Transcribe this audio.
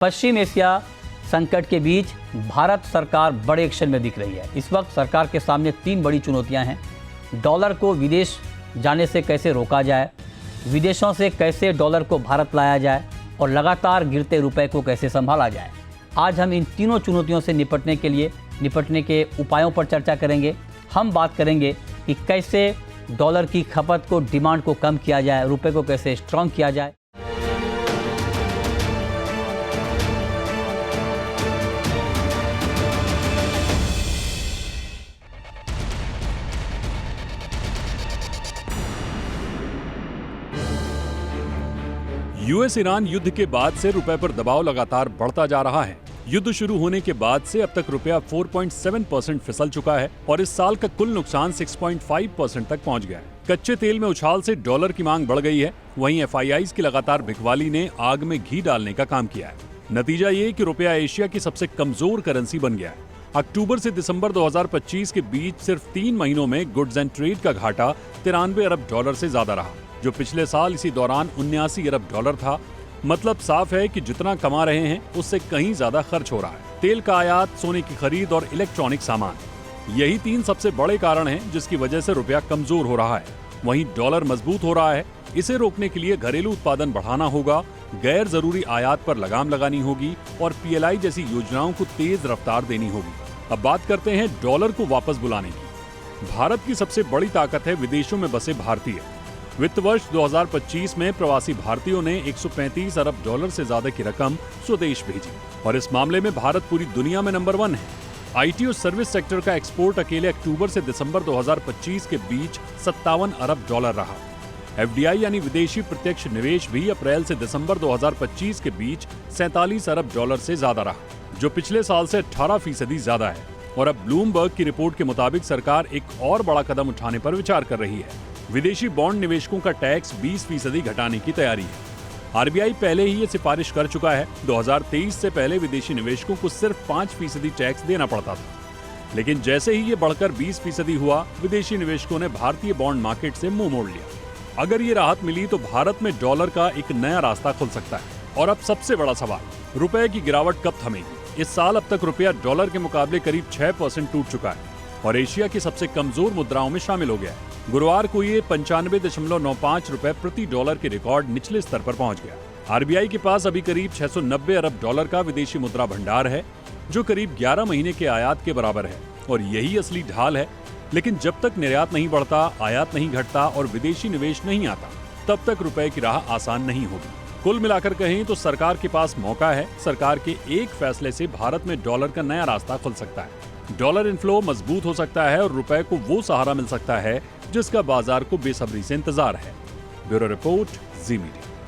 पश्चिम Asia संकट के बीच भारत सरकार बड़े एक्शन में दिख रही है। इस वक्त सरकार के सामने 3 बड़ी चुनौतियां हैं। डॉलर को विदेश जाने से कैसे रोका जाए, विदेशों से कैसे डॉलर को भारत लाया जाए और लगातार गिरते रुपए को कैसे संभाला जाए। आज हम इन तीनों चुनौतियों से निपटने के उपायों पर चर्चा करेंगे। हम बात करेंगे कि कैसे डॉलर की खपत को, डिमांड को कम किया जाए, रुपए को कैसे स्ट्रांग किया जाए। यूएस ईरान युद्ध के बाद से रुपए पर दबाव लगातार बढ़ता जा रहा है। युद्ध शुरू होने के बाद से अब तक रुपया 4.7% फिसल चुका है और इस साल का कुल नुकसान 6.5% तक पहुंच गया है। कच्चे तेल में उछाल से डॉलर की मांग बढ़ गई है। वहीं FIIs की लगातार बिकवाली ने आग में घी डालने का काम किया है। नतीजा ये कि रुपया एशिया की सबसे कमजोर करेंसी बन गया है। अक्टूबर से दिसंबर 2025 के बीच सिर्फ 3 महीनों में गुड्स एंड ट्रेड का घाटा 93 अरब डॉलर से ज्यादा रहा, जो पिछले साल इसी दौरान 79 अरब डॉलर था। मतलब साफ है कि जितना कमा रहे हैं उससे कहीं ज्यादा खर्च हो रहा है। तेल का आयात, सोने की खरीद और इलेक्ट्रॉनिक सामान, यही 3 सबसे बड़े कारण हैं जिसकी वजह से रुपया कमजोर हो रहा है। वहीं डॉलर मजबूत हो रहा है। इसे रोकने के लिए घरेलू उत्पादन बढ़ाना होगा, गैर जरूरी आयात पर लगाम लगानी होगी और PLI जैसी योजनाओं को तेज रफ्तार देनी होगी। अब बात करते हैं डॉलर को वापस बुलाने की। भारत की सबसे बड़ी ताकत है विदेशों में बसे भारतीय। वित्त वर्ष 2025 में प्रवासी भारतीयों ने 135 अरब डॉलर से ज्यादा की रकम स्वदेश भेजी और इस मामले में भारत पूरी दुनिया में नंबर 1 है। IT और सर्विस सेक्टर का एक्सपोर्ट अकेले अक्टूबर से दिसंबर 2025 के बीच 57 अरब डॉलर रहा। FDI यानी विदेशी प्रत्यक्ष निवेश भी अप्रैल से दिसंबर 2025 के बीच 47 अरब डॉलर से ज्यादा रहा, जो पिछले साल से 18% ज्यादा है। और अब ब्लूमबर्ग की रिपोर्ट के मुताबिक सरकार एक और बड़ा कदम उठाने पर विचार कर रही है। विदेशी बॉन्ड निवेशकों का टैक्स 20% घटाने की तैयारी है। RBI पहले ही ये सिफारिश कर चुका है। 2023 से पहले विदेशी निवेशकों को सिर्फ 5% टैक्स देना पड़ता था, लेकिन जैसे ही ये बढ़कर 20% हुआ, विदेशी निवेशकों ने भारतीय बॉन्ड मार्केट से मुंह मोड़ लिया। अगर ये राहत मिली तो भारत में डॉलर का एक नया रास्ता खुल सकता है। और अब सबसे बड़ा सवाल, रुपए की गिरावट कब थमेगी। इस साल अब तक रुपया डॉलर के मुकाबले करीब 6% टूट चुका है और एशिया की सबसे कमजोर मुद्राओं में शामिल हो गया है। गुरुवार को ये 95.95 रुपए प्रति डॉलर के रिकॉर्ड निचले स्तर पर पहुंच गया। RBI के पास अभी करीब 690 अरब डॉलर का विदेशी मुद्रा भंडार है, जो करीब 11 महीने के आयात के बराबर है और यही असली ढाल है। लेकिन जब तक निर्यात नहीं बढ़ता, आयात नहीं घटता और विदेशी निवेश नहीं आता, तब तक रुपए की राह आसान नहीं होगी। कुल मिलाकर कहें तो सरकार के पास मौका है। सरकार के एक फैसले से भारत में डॉलर का नया रास्ता खुल सकता है। डॉलर इनफ्लो मजबूत हो सकता है और रुपए को वो सहारा मिल सकता है जिसका बाजार को बेसब्री से इंतजार है। ब्यूरो रिपोर्ट, जी मीडिया।